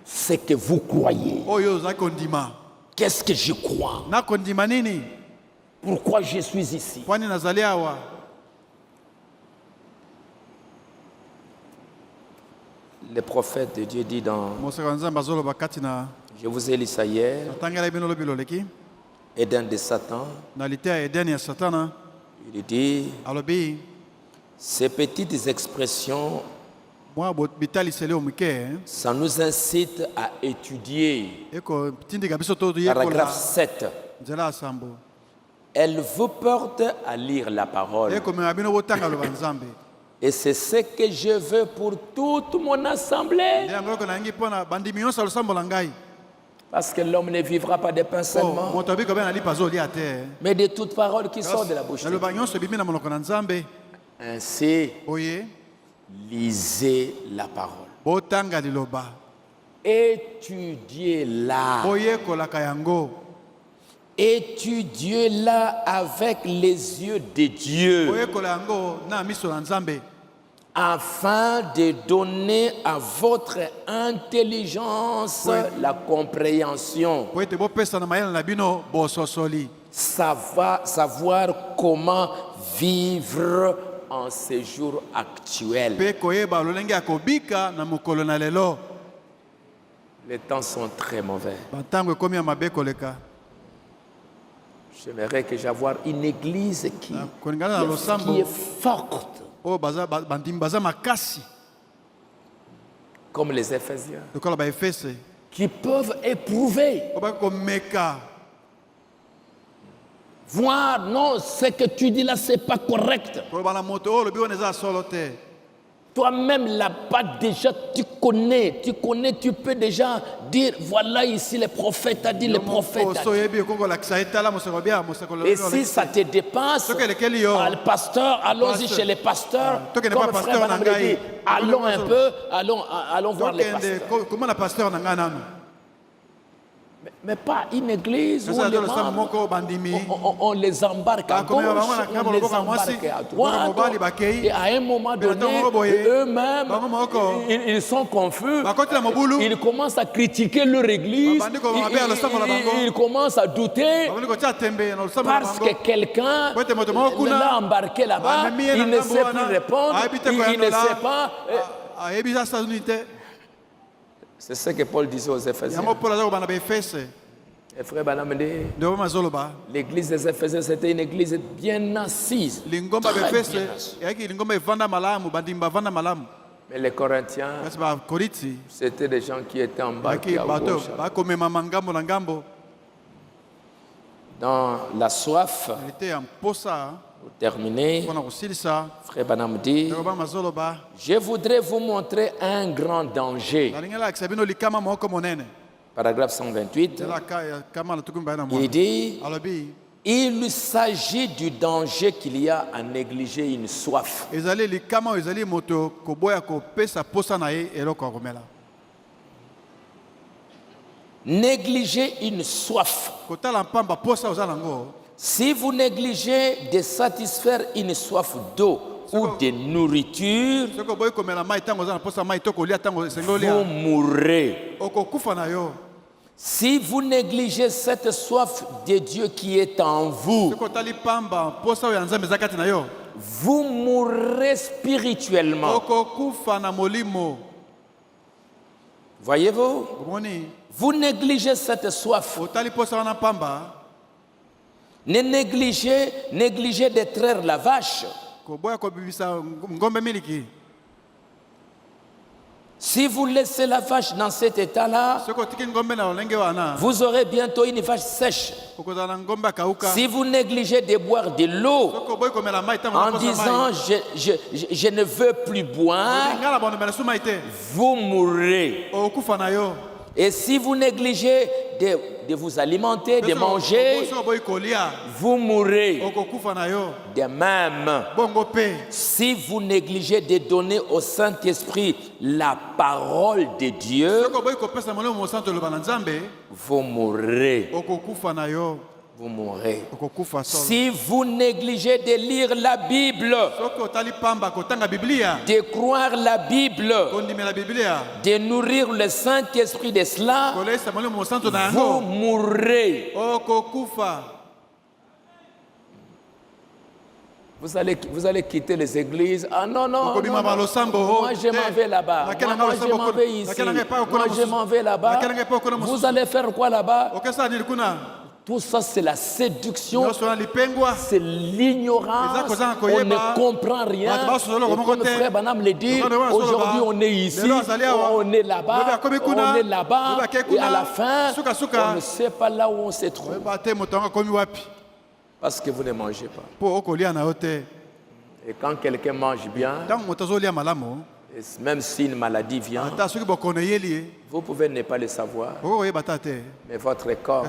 Ce que vous croyez. oyo ozali kondima. Qu'est-ce que je crois? nakondima nini Pourquoi je suis ici? kwani nazali awa. Le prophète de Dieu dit dans, mosaka wa nzambe azoloba kati na je vous ai lu ça hier, natangela bino lobi loleki Éden de Satan. na lite ya edeni ya satana Il dit, alobi ces petites expressions, mwa bitaliseli oyo moke ça nous incite à étudier. ekotindika biso to Paragraphe yekola 7. nzela ya sambo. Elle vous porte à lire la parole. ekomema bino botanga loba nzambe. Et c'est ce que je veux pour toute mon assemblée. nde yango yoko nangi mpona bandimi nyonso ya losambo na ngai. Parce que l'homme ne vivra pas de pain seulement, moto abi kobe na lipa azolia te mais de toute parole qui sort de la bouche de Dieu. naloba nyonso ebimi na monoko na nzambe. Ainsi, oye lisez la parole. botanga liloba. étudiez-la. boyekolaka yango. Étudiez-la avec les yeux de Dieu, Boyekola yango na miso na Nzambe. afin de donner à votre intelligence la compréhension, Po ete bopesa na mayele na bino bososoli. savoir comment vivre en ce jour actuel. Pe koyeba lolenge ya kobika na mokolo na lelo. Les temps sont très mauvais. Bantango ekomi ya mabe koleka. J'aimerais que j'avoir une église qui Koningana na losambo. est forte, O bandimi baza makasi. comme les Éphésiens, Lokola ba Efese. qui peuvent éprouver, O ba komeka. voir, non, ce que tu dis là, c'est pas correct. Koloba na moto o lobi oneza solo te. Toi-même là-bas déjà, tu connais, tu peux déjà dire, voilà ici le prophète a dit, le prophète a dit. Et si ça te dépasse, le pasteur, allons-y chez les pasteurs, comme frère Branham le dit, allons un peu, allons voir les pasteurs. Mais pas une église où les membres, on les embarque à gauche, on les embarque à droite, et à un moment donné, eux-mêmes, ils sont confus, ils commencent à critiquer leur église, ils commencent à douter, parce que quelqu'un l'a embarqué là-bas, il ne sait plus répondre, il ne sait pas. C'est ce que Paul disait aux Éphésiens. Et frère Branham dit, l'église des Éphésiens, c'était une église bien assise. Très bien assise. Mais les Corinthiens, c'était des gens qui étaient embarqués à gauche. Dans la soif, pour terminer, frère Branham dit, je voudrais vous montrer un grand danger. Paragraphe 128, il dit, il s'agit du danger qu'il y a à négliger une soif. Négliger une soif. Si vous négligez de satisfaire une soif d'eau ou de nourriture, vous mourrez. Si vous négligez cette soif de Dieu qui est en vous, vous mourrez spirituellement. Voyez-vous? Vous négligez cette soif. Ne négligez de traire la vache. Si vous laissez la vache dans cet état-là, vous aurez bientôt une vache sèche. Si vous négligez de boire de l'eau en disant je ne veux plus boire, vous mourrez. Et si vous négligez de vous alimenter, de manger, vous mourrez. De même, si vous négligez de donner au Saint-Esprit la parole de Dieu, vous mourrez. Vous mourrez. Si vous négligez de lire la Bible, de croire la Bible, de nourrir le Saint-Esprit de cela, vous mourrez. Vous allez quitter les églises. Ah non, moi je m'en vais là-bas. Moi je m'en vais ici. Moi je m'en vais là-bas. Vous allez faire quoi là-bas? Tout ça, c'est la séduction, c'est l'ignorance, on ne comprend rien. Et comme le frère Branham le dit, aujourd'hui on est ici, on est là-bas, on est là-bas, et à la fin, on ne sait pas là où on se trouve. Parce que vous ne mangez pas. Et quand quelqu'un mange bien, et même si une maladie vient, vous pouvez ne pas le savoir, mais votre corps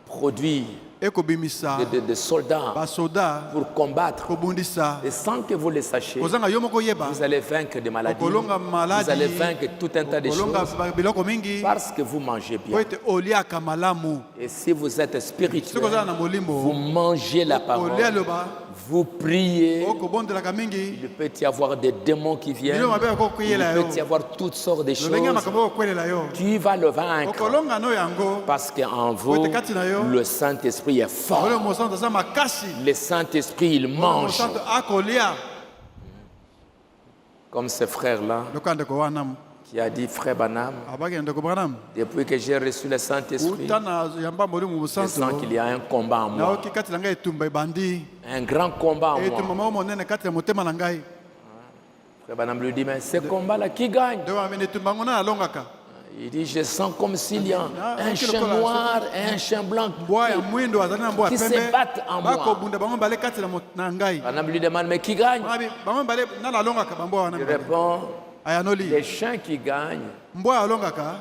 produit ekobimisa de soldats basoda pour combattre. kobundisa Et sans que vous le sachiez, kozanga yo moko yeba vous allez vaincre des maladies. okolonga Vous maladi allez vaincre tout un tas de okolonga choses biloko mingi parce que vous mangez po bien. ete oliaka malamu Et si vous êtes soki spirituel, ozala na vous molimo mangez la parole, olia loba vous priez. okobondelaka mingi Il peut y avoir des démons qui viennent. biloko mabe Il okokuyela yo peut y avoir toutes sortes de choses. lolenge ya makambo okokwelela yo Tu vas le vaincre okolonga no yango parce qu'en vous, le Saint-Esprit est fort. ole mosantu aza makasi Le Saint-Esprit, il mange. mosantu akolia Comme ce frère-là loka ndeko wana qui a dit, frère Banam, abaki ndeko branam depuis que j'ai reçu le Saint-Esprit, uta na yamba molimo je mosantu sens qu'il y a un combat en moi. naoki kati na ngai etumba ebandi Un grand combat en etumba moi. moko monene kati ya motema na ngai Frère Banam lui dit, mais ce combat-là, qui gagne? nde wamene etumba yango na alongaka Il dit, je sens comme s'il y a un chien noir et un chien blanc mbwa ya mwindo azali na mbwa ya qui se pembe battent en moi. bakobunda bango mibale kati na ngai Banam lui demande, mais qui gagne? bango mibale nana alongaka bambwa wana Je mibale réponds, ayanoli les chiens qui gagnent, mbwa alongaka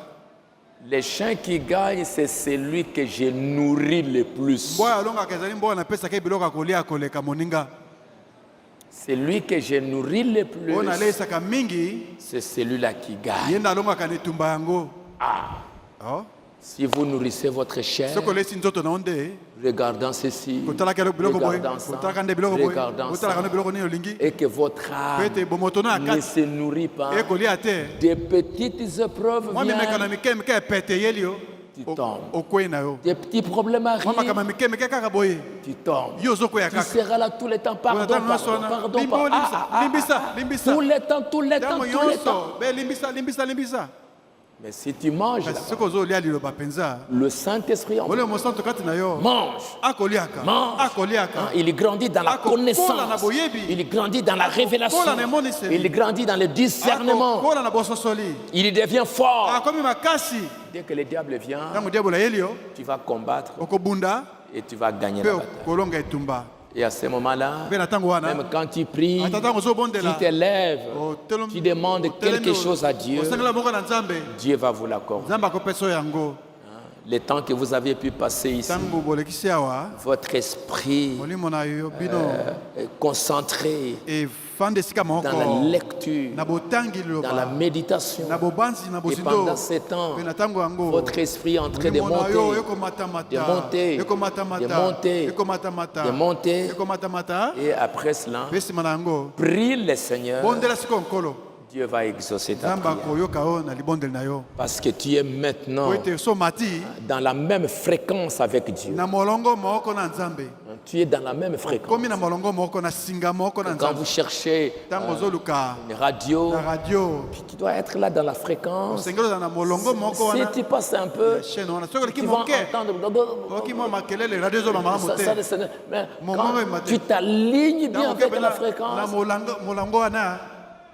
les chiens qui gagnent, c'est celui que je nourris le plus. mbwa alongaka ezali mbwa napesaka biloko ya kolia koleka moninga Celui que je nourris le plus, oyo naleisaka mingi c'est celui-là qui gagne. ye nde alongaka na etumba yango Oh. Si vous nourrissez votre chair, soki olesi nzoto na yo nde regardant ceci, kotalaka biloko boye regardant ça, kotalaka nde biloko boye regardant kotalaka nde ça, biloko nini olingi et que votre po âme ete bomoto no ya ne kati se nourrit pas, ekolia te des petites épreuves mwa mimeka na viennent, mike mike epete eyeli yo tu tombes. okwei na yo Des petits problèmes mwa arrivent, makambo mike mike kaka boye tu tombes. yo ozokweya Tu kaka seras là tout le temps, pardon, Ntango nyonso pardon, wana, pardon, limbo pardon. limbisa limbisa Tout le temps, tout le temps, ntango tout le temps. nyonso be limbisa Mais si tu manges, kasi soki ozolia liloba mpenza le Saint-Esprit en ole mosantu kati na yo mange. akoliaka Mange. akoliaka Il grandit dans la Akokola na connaissance. boyebi. Il grandit dans la révélation. Akokola na emoniseli. Il grandit dans le discernement. akokola na bososoli Il devient fort. akomi makasi Dès que le diable vient, ntango diabolo ayeli yo tu vas combattre okobunda et tu vas gagner mpe la bataille. kolonga etumba Et à ce moment-là, mpe na ntango wana même quand tu pries, ata ntango tu ozobondela t'élèves, tu demandes otelemi, quelque chose à Dieu, osengela moko na nzambe Dieu va vous l'accorder. nzambe akopesa oyo yango Le temps que vous avez pu passer ici, ntango bolekisi awa votre esprit molimo na yo bino est concentré efanda esika dans la moko lecture, na botangi dans la liloba méditation. na bobanzi na Et bozindo pendant ce temps, mpe na ntango yango votre esprit est en train de molimo na yo monter, ekomatamata de monter, ekomatamata de monter, ekomatamata de monter. ekomatamata Et après cela, mpe nsima na yango prie le Seigneur. bondela sikoyo nkolo Dieu va exaucer ta nzambe prière. akoyoka yo na libondeli na yo Parce que tu es maintenant po ete so mati dans la même fréquence avec Dieu. na molongo moko na nzambe Tu es dans la même fréquence. komi na molongo moko na singa moko na Quand nzambe vous cherchez ntango ozoluka une radio, na radio tu dois être là dans la fréquence. osengeli oza na molongo moko Si wana tu passes un peu, chaîne wana soki oleki tu vas moke entendre. oki mwa makelele radio ezoma malamu te Mais Mon quand maman est matin. tu t'alignes bien Ntango avec okebela la na fréquence, molango wana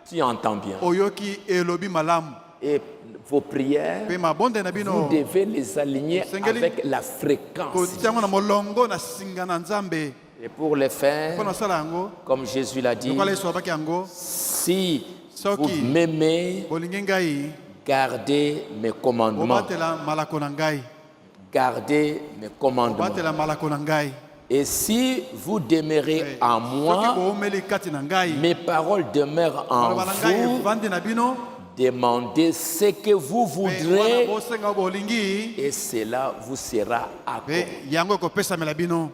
tu entends bien. oyoki elobi malamu Et vos prières, mpe mabonde na vous bino devez les aligner Sengeli- avec la fréquence. kotia yango na molongo na singa na nzambe Et pour le faire, mpo na osala yango comme Jésus l'a dit, lokola yesu alobaki yango si Soki. vous m'aimez, bolingi ngai gardez mes commandements. bobatela malako na ngai Gardez mes commandements. bobatela malako na ngai Et si vous demeurez en soki moi, boomeli kati na ngai mes paroles demeurent en maloba na ngai vous, evandi na bino demandez ce que vous mpe wana voudrez bosenga bolingi et cela vous sera accordé. mpe yango ekopesamela bino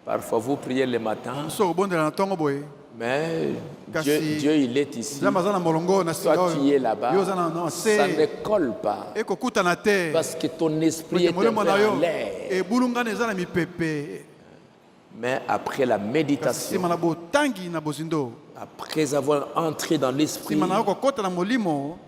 Parfois vous priez le matin, mosu okobondela na ntongo boye mais Kasi- Dieu il est ici. nzambe aza na molongo na singa Toi tu es oyo là-bas, yo oza na ça ne se colle pas ekokutana te parce que ton esprit est ete un peu molimo na en yo l'air. ebulungana eza na mipepe Mais après la kasi méditation, nsima na botangi na bozindo après avoir entré dans l'esprit, nsima na yo kokɔta na molimo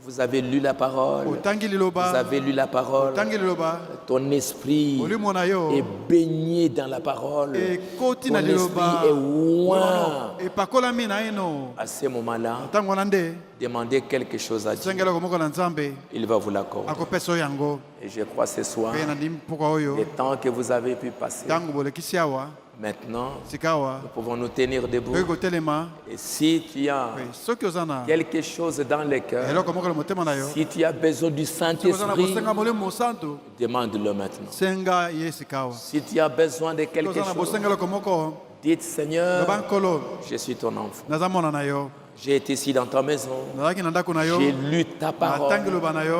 vous avez lu la parole, otangi vous liloba avez lu la parole, otangi liloba ton esprit molimo na yo est baigné dans la parole, ekoti ton na liloba esprit est loin. epakolami na eno À ce moment-là, ntango wana nde demandez quelque chose à Dieu, sengela eloko moko na nzambe il va vous l'accorder. akopesa oyo yango Et je crois ce soir, mpe nandimi mpoka oyo le temps que vous avez pu passer, ntango bolekisi awa Maintenant, sikawa nous pouvons nous tenir debout. tokoki kotelema Et si tu as soki oza na quelque chose dans le cœur, eloko moko na motema na yo si tu as besoin du soki oza na Saint-Esprit, bosenga molimo mosantu demande-le maintenant. senga ye sikawa Si tu as besoin de soki quelque oza na chose, bosenga eloko moko dites Seigneur, loba nkolo je suis ton enfant. naza mwana na yo J'ai été ici dans ta maison. nazalaki na ndako na yo J'ai lu ta natangi parole. loba na yo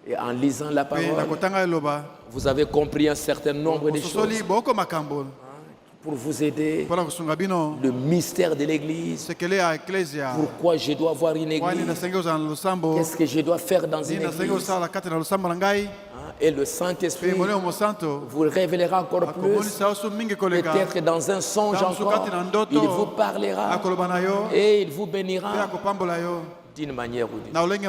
Et en lisant la mpe parole, nakotanga eloba vous avez compris un certain nombre de ososoli choses boko makambo pour vous aider. mpona kosunga bino Le mystère de l'Église. sekele ya eklesia Pourquoi je dois avoir une wani église? nasengi ozala na losambo Qu'est-ce que je dois faire dans une nini nasengi église? osala kati na losambo na ngai Et le mpe Saint-Esprit molimo mosantu vous révélera encore plus. akomonisa yo so mingi koleka Peut-être dans un songe Dans encore, sukati na ndoto, il vous parlera akoloba na yo et il vous mpe bénira akopambola yo d'une manière ou d'une autre. na olenge